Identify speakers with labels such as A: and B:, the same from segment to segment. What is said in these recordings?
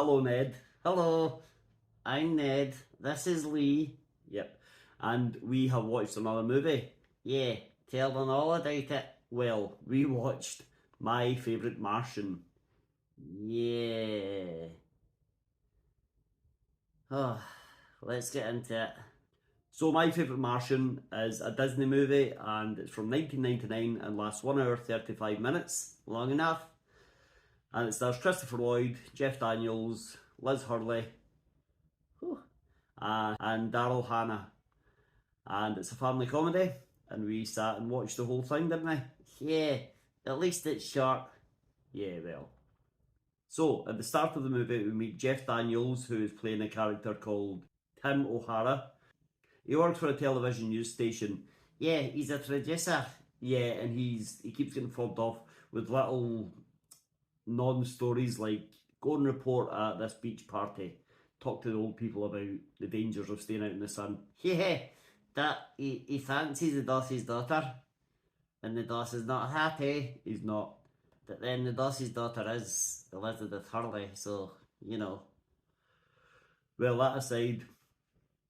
A: Hello, Ned. Hello, I'm Ned. This is Lee. Yep. And we have watched another movie. Yeah, tell them all about it. Well, we watched My Favourite Martian. Yeah. Oh, let's get into it. So, My Favourite Martian is a Disney movie and it's from 1999 and lasts 1 hour 35 minutes. Long enough. And it stars Christopher Lloyd, Jeff Daniels, Liz Hurley, and Daryll Hannah. And it's a family comedy, and we sat and watched the whole thing, didn't we? Yeah, at least it's short. Yeah, well. So, at the start of the movie, we meet Jeff Daniels, who is playing a character called Tim O'Hara. He works for a television news station. Yeah, he's a producer. Yeah, and he keeps getting fobbed off with little non-stories like go and report at this beach party, talk to the old people about the dangers of staying out in the sun. Yeah, that he fancies the Doss's daughter, and the Doss is not happy. He's not. But then the Doss's daughter is Elizabeth Hurley, so you know. Well, that aside,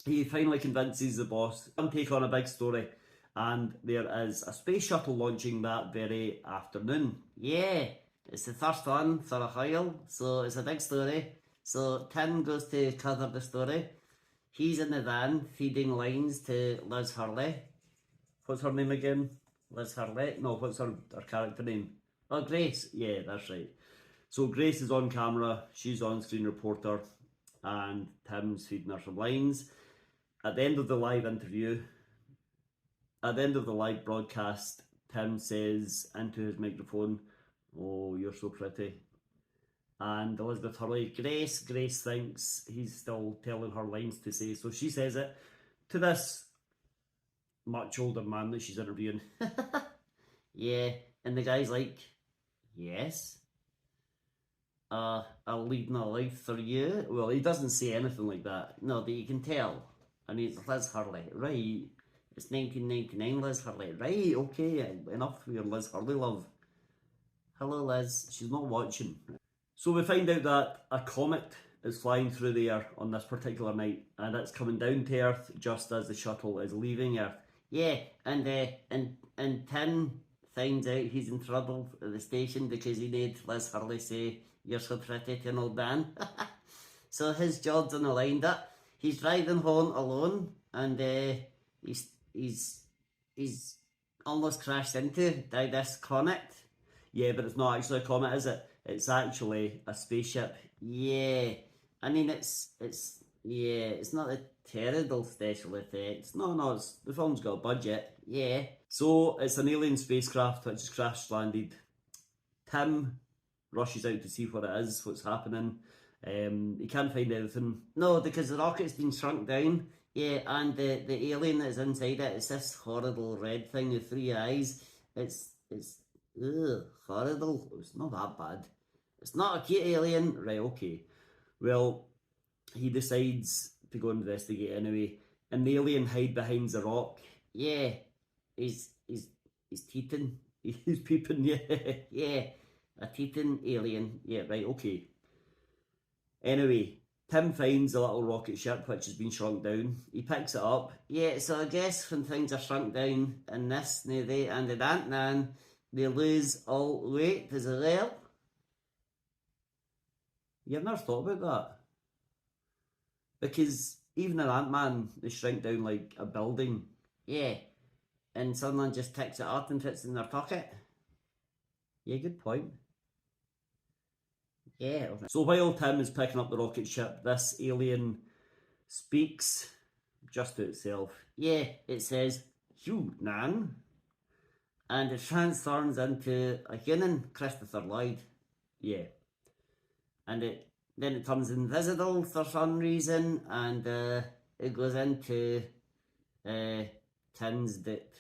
A: he finally convinces the boss to take on a big story, and there is a space shuttle launching that very afternoon. Yeah, it's the first one for a while, so it's a big story. So Tim goes to cover the story. He's in the van feeding lines to Liz Hurley. What's her name again? Liz Hurley? No, what's her character name? Oh, Grace. Yeah, that's right. So Grace is on camera, she's on-screen reporter, and Tim's feeding her some lines. At the end of the live broadcast, Tim says into his microphone, "Oh, you're so pretty." And Elizabeth Hurley, Grace thinks he's still telling her lines to say, so she says it to this much older man that she's interviewing. Yeah, and the guy's like, "Yes, I'll lead my life for you." Well, he doesn't say anything like that. No, but you can tell. And he's Liz Hurley, right? It's 1999, Liz Hurley, right? Okay, enough for your Liz Hurley love. Hello, Liz. She's not watching. So we find out that a comet is flying through the air on this particular night, and it's coming down to Earth just as the shuttle is leaving Earth. Yeah, and Tim finds out he's in trouble at the station because he made Liz Hurley say, "You're so pretty" to an old man. So his job's on the line. That he's driving home alone, and he's almost crashed into by this comet. Yeah, but it's not actually a comet, is it? It's actually a spaceship. Yeah, I mean it's not a terrible special effects. No, the film's got a budget. Yeah. So it's an alien spacecraft which has crash landed. Tim rushes out to see what it is, what's happening. He can't find anything. No, because the rocket's been shrunk down. Yeah, and the alien that's inside it is this horrible red thing with 3 eyes. It's horrible. It's not that bad. It's not a cute alien. Right, okay. Well, he decides to go investigate anyway. And the alien hide behind the rock. Yeah, he's teething. He's peeping, yeah. Yeah, a teething alien. Yeah, right, okay. Anyway, Tim finds a little rocket ship which has been shrunk down. He picks it up. Yeah, so I guess when things are shrunk down in this movie and in Ant-Man, they lose all weight as well. You've never thought about that? Because even in Ant-Man, they shrink down like a building. Yeah, and someone just picks it up and puts it in their pocket. Yeah, good point. Yeah. So while Tim is picking up the rocket ship, this alien speaks just to itself. Yeah, it says, "You, Nan." And it transforms into a human, Christopher Lloyd. Yeah. And then it turns invisible for some reason, and it goes into Tim's dick.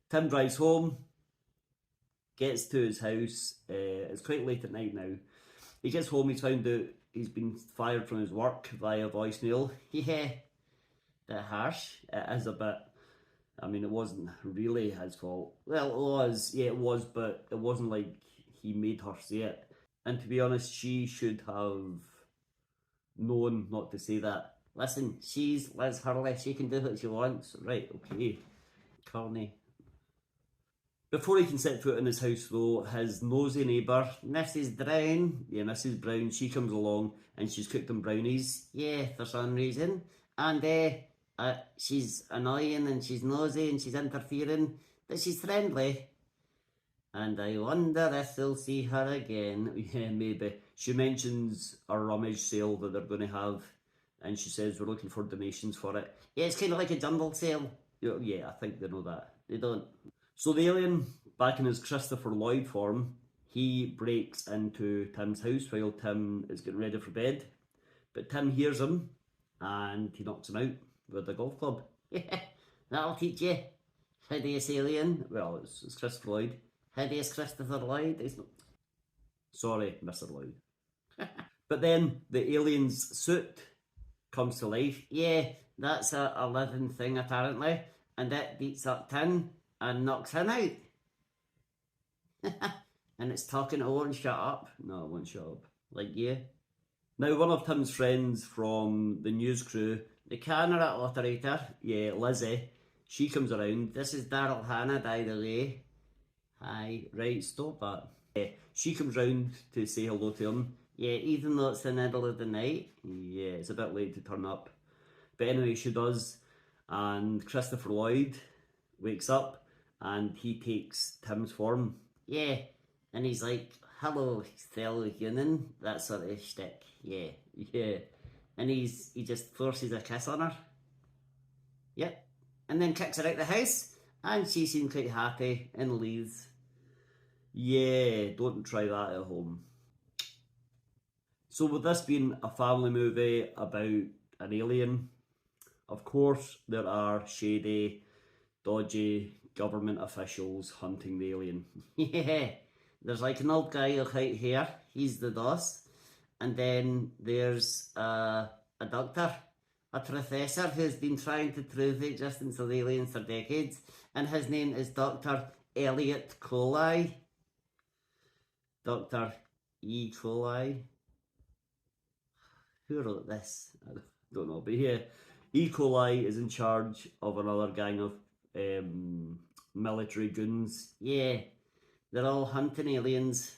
A: Tim drives home, gets to his house. It's quite late at night now. He gets home, he's found out he's been fired from his work via voicemail. Yeah, bit harsh. It is a bit. I mean, it wasn't really his fault. Well, it was, but it wasn't like he made her say it. And to be honest, she should have known not to say that. Listen, she's Liz Hurley, she can do what she wants. Right, okay. Corny. Before he can set foot in his house though, his nosy neighbour, Mrs. Brown, Mrs. Brown, she comes along and she's cooked them brownies, for some reason. And she's annoying and she's nosy and she's interfering, but she's friendly. And I wonder if they'll see her again. Yeah, maybe. She mentions a rummage sale that they're going to have, and she says we're looking for donations for it. Yeah, it's kind of like a jumble sale. Yeah, I think they know that. They don't. So the alien, back in his Christopher Lloyd form, he breaks into Tim's house while Tim is getting ready for bed. But Tim hears him and he knocks him out with a golf club. Yeah, that'll teach you. Hideous alien. Well, it's Christopher Lloyd. Hideous Christopher Lloyd. He's not... Sorry, Mr. Lloyd. But then the alien's suit comes to life. Yeah, that's a living thing apparently. And it beats up Tim and knocks him out. And it's talking, oh, and shut up. No, it won't shut up. Like you. Now, one of Tim's friends from the news crew, the camera operator, Lizzie, she comes around. This is Daryll Hannah, by the way. Hi, right, stop that. She comes round to say hello to him. Yeah, even though it's the middle of the night. Yeah, it's a bit late to turn up. But anyway, she does. And Christopher Lloyd wakes up and he takes Tim's form. Yeah, and he's like, hello, fellow human. That sort of shtick. Yeah. And he just forces a kiss on her. Yep. And then kicks her out the house. And she seems quite happy and leaves. Yeah, don't try that at home. So with this being a family movie about an alien, of course there are shady, dodgy government officials hunting the alien. Yeah, there's like an old guy with white hair, he's the boss. And then there's a doctor, a professor who's been trying to prove the existence of aliens for decades, and his name is Dr. Elliot Coli. Dr. E. Coli. Who wrote this? I don't know, but yeah, E. Coli is in charge of another gang of military goons. Yeah, they're all hunting aliens.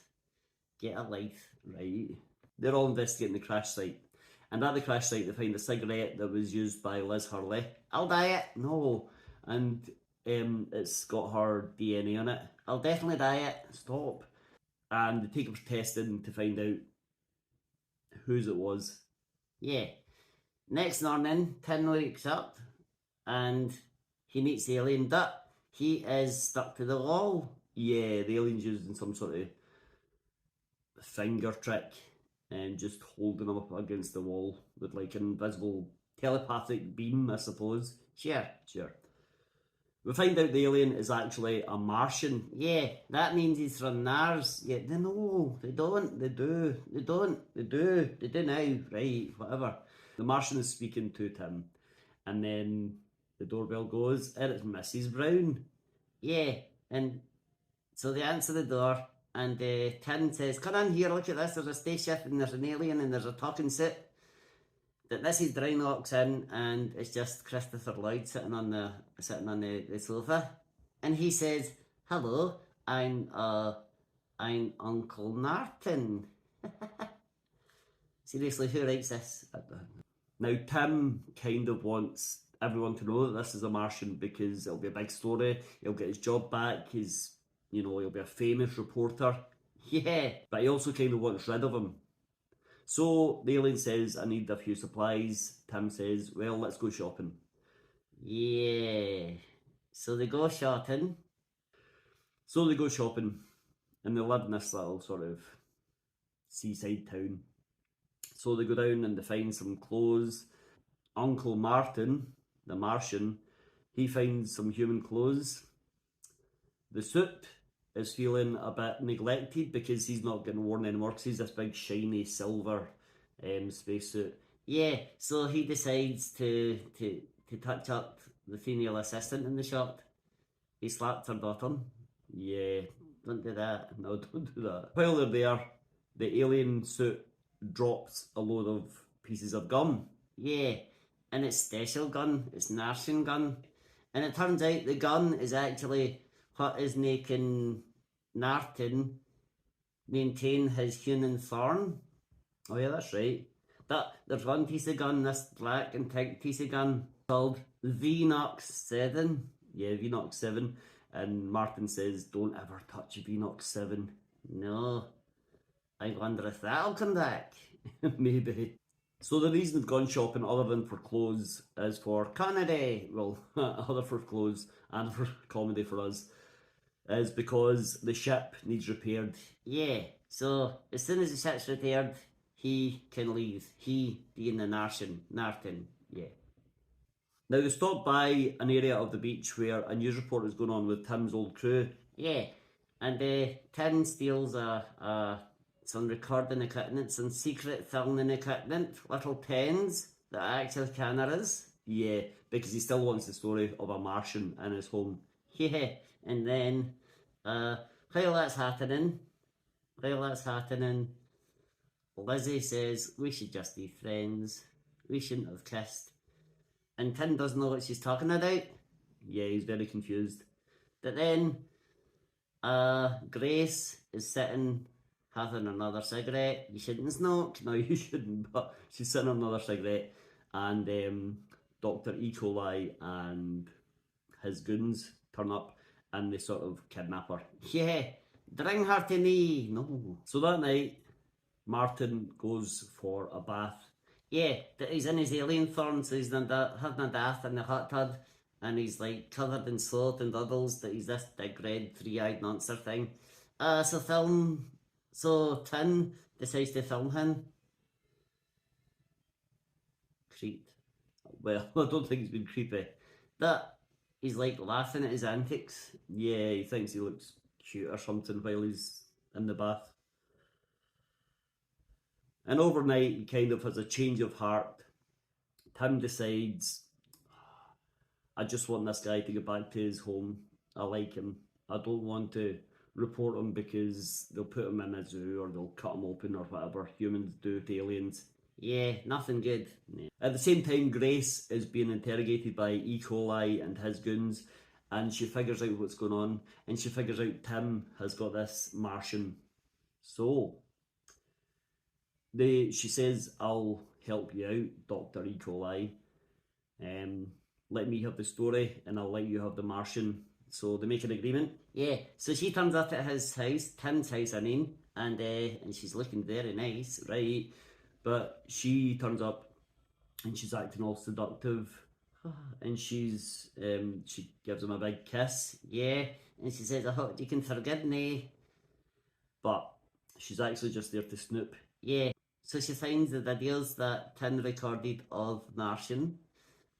A: Get a life, right? They're all investigating the crash site. And at the crash site, they find a cigarette that was used by Liz Hurley. I'll buy it. No. And it's got her DNA on it. I'll definitely buy it. Stop. And they take it for testing to find out whose it was. Yeah. Next morning, Tim wakes up and he meets the alien, but he is stuck to the wall. Yeah, the alien's using some sort of finger trick and just holding him up against the wall with like an invisible telepathic beam, I suppose. Sure. We find out the alien is actually a Martian. Yeah, that means he's from Mars. Yeah, they don't. They do. They don't. They do. They do now. Right, whatever. The Martian is speaking to Tim. And then the doorbell goes, and it's Mrs. Brown. Yeah, and so they answer the door, and Tim says, come in here, look at this. There's a spaceship, and there's an alien, and there's a talking suit. That Mrs. Brown walks in, and it's just Christopher Lloyd sitting on the sofa, and he says, "Hello, I'm Uncle Martin." Seriously, who writes this? Now Tim kind of wants everyone to know that this is a Martian because it'll be a big story. He'll get his job back. He'll be a famous reporter. Yeah, but he also kind of wants rid of him. So the alien says, I need a few supplies. Tim says, well, let's go shopping. Yeah. So they go shopping. And they live in this little sort of seaside town. So they go down and they find some clothes. Uncle Martin, the Martian, he finds some human clothes. The suit is feeling a bit neglected because he's not getting worn anymore because he's this big shiny silver spacesuit. Yeah, so he decides to touch up the female assistant in the shop. He slapped her bottom. Yeah, don't do that. No, don't do that. While they're there, the alien suit drops a load of pieces of gum. Yeah, and it's special gun, it's Martian gun. And it turns out the gun is actually what is making Narton maintain his human form. Oh yeah, that's right. There's one piece of gun, this black and pink piece of gun, called Vnox 7. Yeah, Vnox 7. And Martin says, don't ever touch Vnox 7. No. I wonder if that'll come back. Maybe. So the reason they've gone shopping other than for clothes is for comedy. Well, other for clothes and for comedy for us. Is because the ship needs repaired. Yeah, so as soon as the ship's repaired, he can leave. He being the Narton, yeah. Now they stop by an area of the beach where a news report is going on with Tim's old crew. Yeah, and Tim steals some recording equipment, some secret filming equipment, little pens that are actually cameras. Yeah, because he still wants the story of a Martian in his home. Yeah, and then while that's happening, Lizzie says, we should just be friends. We shouldn't have kissed. And Tim doesn't know what she's talking about. Yeah, he's very confused. But then Grace is sitting having another cigarette. You shouldn't smoke. No, you shouldn't. But she's sitting on another cigarette. And Dr. E. coli and his goons turn up and they sort of kidnap her. Yeah, bring her to me. No. So that night, Martin goes for a bath. Yeah, he's in his alien form, so he's having a bath in the hot tub, and he's like covered in salt and bubbles, that he's this big red three-eyed monster thing. So Tin decides to film him. Creep. Well, I don't think he's been creepy. That he's like laughing at his antics. Yeah, he thinks he looks cute or something while he's in the bath. And overnight, he kind of has a change of heart. Tim decides, I just want this guy to get back to his home. I like him. I don't want to report him because they'll put him in a zoo or they'll cut him open or whatever humans do to aliens. Yeah, nothing good. Yeah. At the same time, Grace is being interrogated by E. coli and his goons, and she figures out what's going on, and she figures out Tim has got this Martian. So she says, I'll help you out, Dr. E. coli. Let me have the story and I'll let you have the Martian. So they make an agreement. Yeah, so she turns up at his house, Tim's house, I mean, and she's looking very nice, right? But she turns up and she's acting all seductive, and she gives him a big kiss, yeah, and she says, I hope you can forgive me. But she's actually just there to snoop. Yeah, so she finds the videos that Tin recorded of Martian,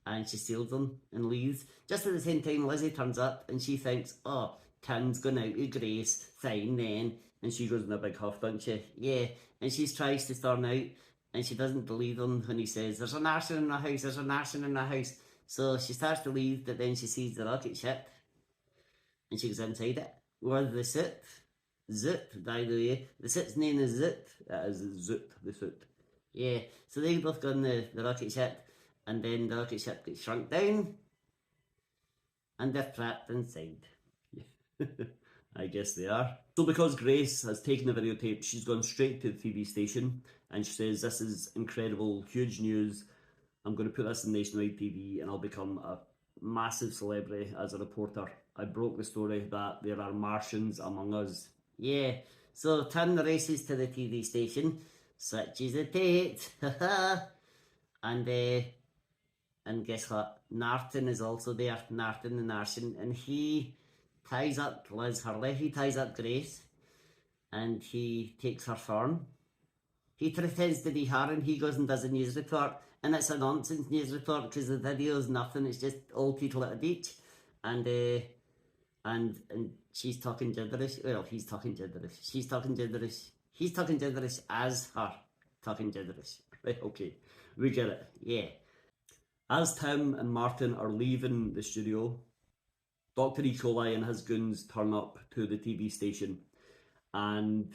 A: and she steals them and leaves. Just at the same time, Lizzie turns up and she thinks, oh, Tim's going out with Grace, fine then. And she goes in a big huff, doesn't she? Yeah, and she tries to storm out, and she doesn't believe him when he says, there's a Martian in the house, there's a Martian in the house. So she starts to leave, but then she sees the rocket ship, and she goes inside it with the suit. Zoot, by the way. The suit's name is Zoot. That is Zoot, the suit. Yeah, so they both go on the rocket ship, and then the rocket ship gets shrunk down, and they're trapped inside. I guess they are. So because Grace has taken the videotape, she's gone straight to the TV station, and she says, this is incredible, huge news. I'm going to put this on nationwide TV, and I'll become a massive celebrity as a reporter. I broke the story that there are Martians among us. Yeah, so Tin races to the TV station, switches the date, and guess what? Narton is also there, Narton the Martian, and he ties up Liz Hurley, he ties up Grace, and he takes her form. He pretends to be her, and he goes and does a news report, and it's a nonsense news report because the video is nothing, it's just old people at a beach, and she's talking gibberish. Well, he's talking gibberish. She's talking gibberish. He's talking gibberish as her talking gibberish. Right, okay. We get it. Yeah. As Tim and Martin are leaving the studio, Dr. E. coli and his goons turn up to the TV station, and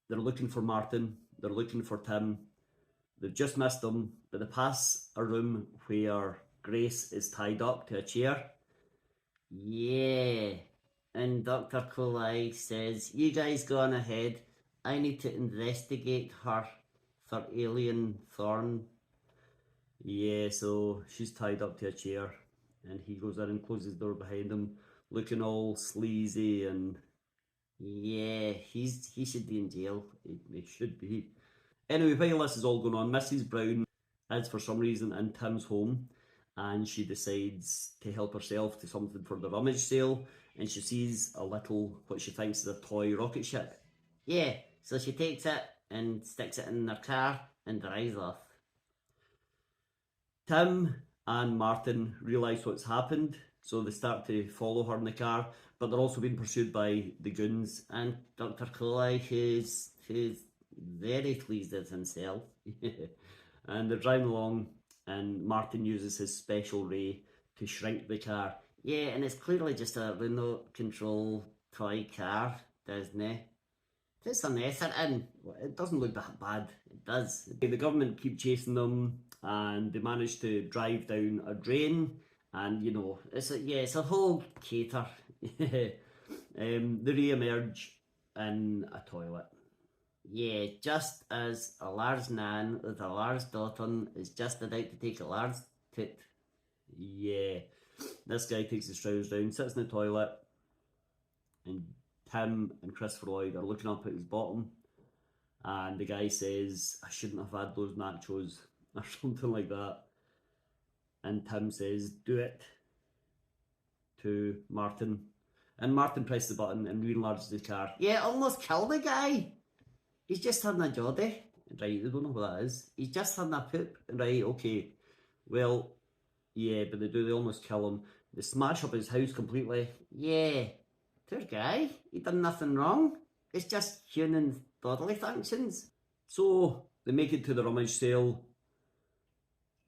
A: they're looking for Martin, they're looking for Tim, They've just missed him, but they pass a room where Grace is tied up to a chair. Yeah, and Dr. Coley says, "You guys go on ahead. I need to investigate her for alien thorn." Yeah, so she's tied up to a chair, and he goes in and closes the door behind him, looking all sleazy, and yeah, he should be in jail. He should be. Anyway, while this is all going on, Mrs. Brown is for some reason in Tim's home, and she decides to help herself to something for the rummage sale, and she sees a little, what she thinks is a toy rocket ship. Yeah, so she takes it and sticks it in her car and drives off. Tim and Martin realise what's happened, so they start to follow her in the car, but they're also being pursued by the goons, and Dr. Coley, who's very pleased with himself. And they're driving along, and Martin uses his special ray to shrink the car. Yeah, and it's clearly just a remote control toy car, doesn't it? Puts an effort in. It doesn't look that bad. It does. The government keep chasing them, and they manage to drive down a drain, and you know, it's a whole cater. They re-emerge in a toilet. Yeah, just as a large nan with a large daughter is just about to take a large toot. Yeah, this guy takes his trousers down, sits in the toilet, and Tim and Christopher Lloyd are looking up at his bottom, and the guy says, "I shouldn't have had those nachos," or something like that. And Tim says, "Do it," to Martin. And Martin presses the button and re-enlarges the car. Yeah, almost killed the guy. He's just had a joddy. Right, they don't know what that is. He's just had a poop. Right, okay. Well, yeah, but they almost kill him. They smash up his house completely. Yeah. Poor guy. He done nothing wrong. It's just human bodily functions. So, they make it to the rummage sale.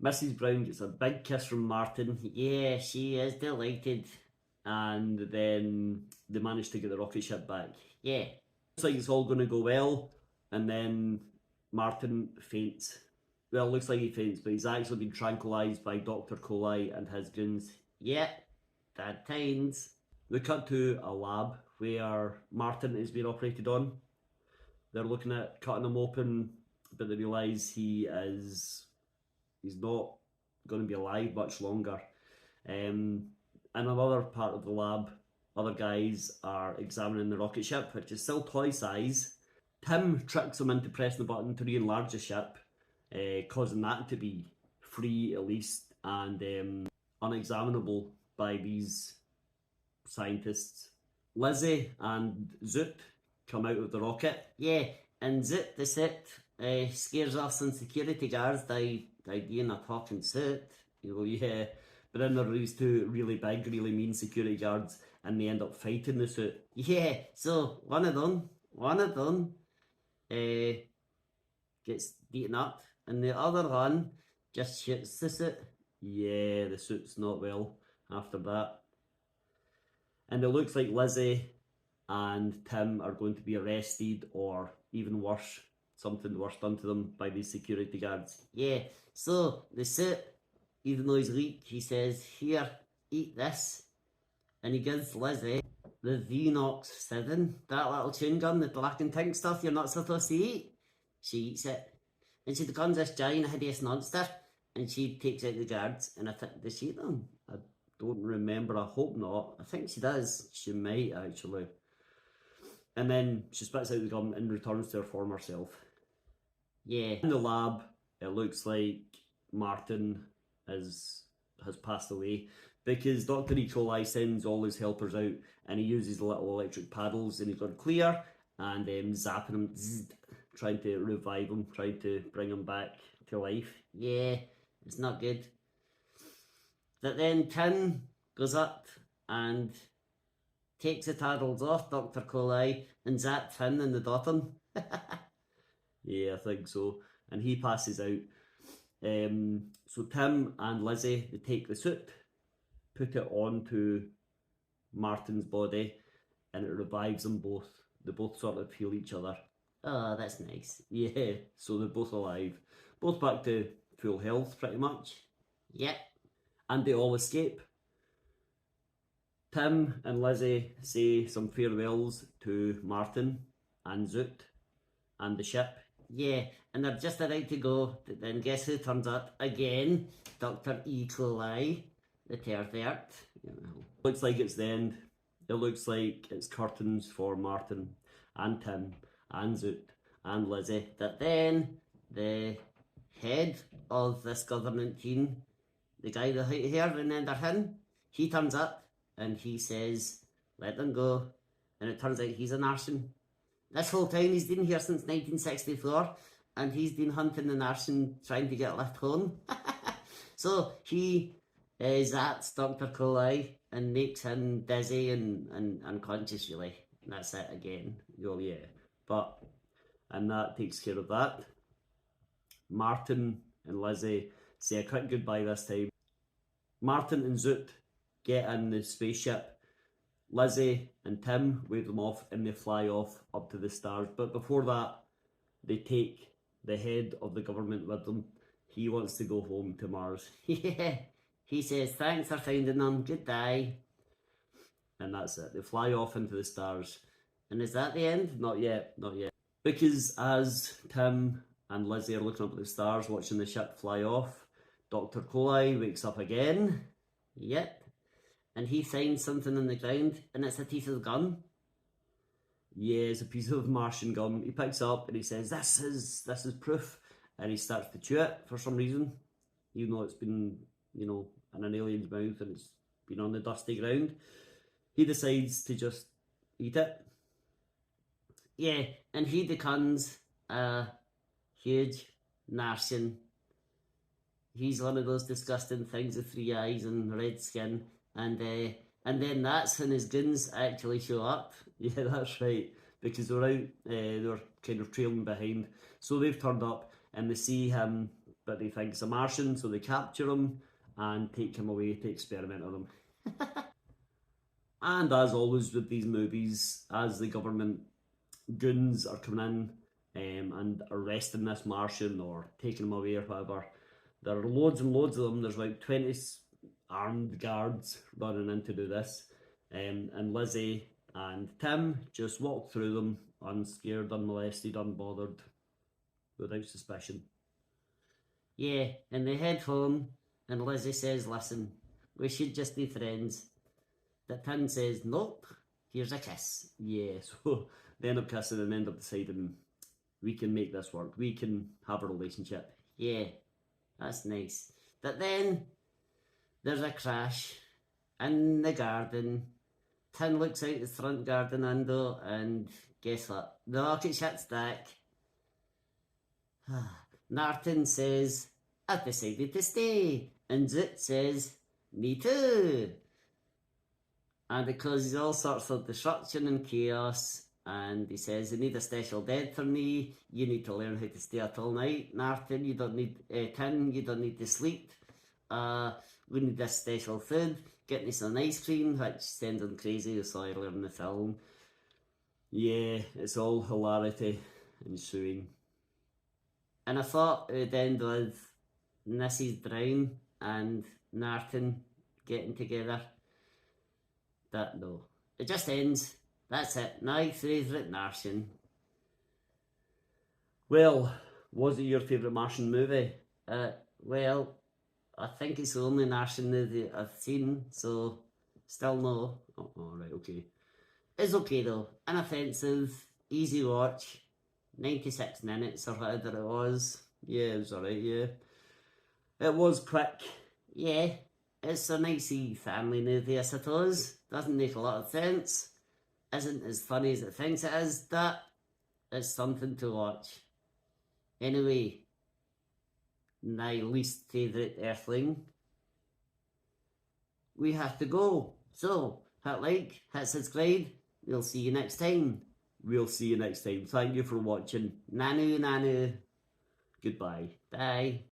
A: Mrs. Brown gets a big kiss from Martin. Yeah, she is delighted. And then they manage to get the rocket ship back. Yeah. Looks like it's all going to go well. And then Martin faints. Well, it looks like he faints, but he's actually been tranquilised by Dr. Coley and his goons. Yeah, bad times. We cut to a lab where Martin is being operated on. They're looking at cutting him open, but they realise he's not going to be alive much longer. In another part of the lab, other guys are examining the rocket ship, which is still toy size. Tim tricks him into pressing the button to re-enlarge the ship, causing that to be free at least, and unexaminable by these scientists. Lizzie and Zoot come out of the rocket. Yeah, and Zoot the suit scares off some security guards by being a talking suit. You know, yeah. But then there are these two really big, really mean security guards, and they end up fighting the suit. Yeah, so one of them gets beaten up, and the other one just shoots the suit. Yeah, the suit's not well after that. And it looks like Lizzie and Tim are going to be arrested, or even worse, something worse done to them by these security guards. Yeah, so the suit, even though he's weak, he says, "Here, eat this." And he gives Lizzie the Vinox 7, that little chewing gum, the black and pink stuff you're not supposed to eat. She eats it, and she becomes this giant hideous monster, and she takes out the guards, and I think, does she eat them? I don't remember, I hope not. I think she does. She might, actually. And then she spits out the gum and returns to her former self. Yeah. In the lab, it looks like Martin has passed away, because Dr. E. Coli sends all his helpers out, and he uses little electric paddles, and he's got clear, and zapping him, trying to revive him, trying to bring him back to life. Yeah, it's not good. But then Tim goes up and takes the paddles off Dr. Coli and zaps him and the daughter. Yeah, I think so. And he passes out. So Tim and Lizzie, they take the suit, put it onto Martin's body, and it revives them both. They both sort of heal each other. Oh, that's nice. Yeah, so they're both alive. both back to full health pretty much.
B: Yep.
A: And they all escape. Tim and Lizzie say some farewells to Martin and Zoot and the ship.
B: Yeah, and they're just about to go, then guess who turns up again? Dr. E. coli, the pervert.
A: Looks like it's the end. It looks like it's curtains for Martin and Tim and Zoot and Lizzie.
B: But then the head of this government team, the guy with the white hair, remember him? He turns up and he says, let them go. And it turns out he's a Martian. This whole time he's been here since 1964 and he's been hunting the Martian trying to get left home. So he zaps Dr. Coli and makes him dizzy and unconscious, really. And that's it again.
A: Oh yeah. And that takes care of that. Martin and Lizzie say a quick goodbye this time. Martin and Zoot get in the spaceship. Lizzie and Tim wave them off and they fly off up to the stars. But before that, they take the head of the government with them. He wants to go home to Mars.
B: Yeah, he says, thanks for finding them, goodbye.
A: And that's it. They fly off into the stars.
B: And is that the end?
A: Not yet, not yet. Because as Tim and Lizzie are looking up at the stars, watching the ship fly off, Dr. Coli wakes up again.
B: Yep. And he finds something on the ground, and it's a piece of gum.
A: Yeah, it's a piece of Martian gum. He picks up and he says, this is proof. And he starts to chew it for some reason, even though it's been, in an alien's mouth and it's been on the dusty ground. He decides to just eat it.
B: Yeah, and he becomes a huge Martian. He's one of those disgusting things with 3 eyes and red skin. And then that's when his goons actually show up.
A: Yeah, that's right. Because they're kind of trailing behind. So they've turned up and they see him, but they think it's a Martian, so they capture him and take him away to experiment on him. And as always with these movies, as the government goons are coming in and arresting this Martian or taking him away or whatever, there are loads and loads of them. There's like 20 armed guards running in to do this. And Lizzie and Tim just walk through them unscared, unmolested, unbothered, without suspicion.
B: Yeah, and they head home and Lizzie says, listen, we should just be friends. But Tim says, nope, here's a kiss.
A: Yeah, so they end up kissing and end up deciding we can make this work. We can have a relationship.
B: Yeah, that's nice. But then there's a crash in the garden. Tim looks out the front garden window and guess what? The rocket ship's back. Martin says, I've decided to stay. And Zoot says, me too. And it causes all sorts of disruption and chaos. And he says, you need a special bed for me. You need to learn how to stay up all night. Martin, you don't need, Tim, you don't need to sleep. We need this special food. Get me some ice cream, which sends him crazy, you saw earlier in the film.
A: Yeah, it's all hilarity ensuing.
B: And I thought it would end with Mrs. Brown and Martin getting together. But no, it just ends. That's it. My favourite Martian.
A: Well, was it your favourite Martian movie?
B: Well, I think it's the only Martian movie I've seen, so still no.
A: Oh, right, okay.
B: It's okay though. Inoffensive, easy watch. 96 minutes or whatever it was.
A: Yeah, it was alright, yeah. It was quick.
B: Yeah, it's a nicey family movie, I suppose. Doesn't make a lot of sense. Isn't as funny as it thinks it is, but it's something to watch. Anyway, my least favourite Earthling. We have to go. So, hit like, hit subscribe. We'll see you next time.
A: We'll see you next time. Thank you for watching.
B: Nanu, nanu.
A: Goodbye.
B: Bye.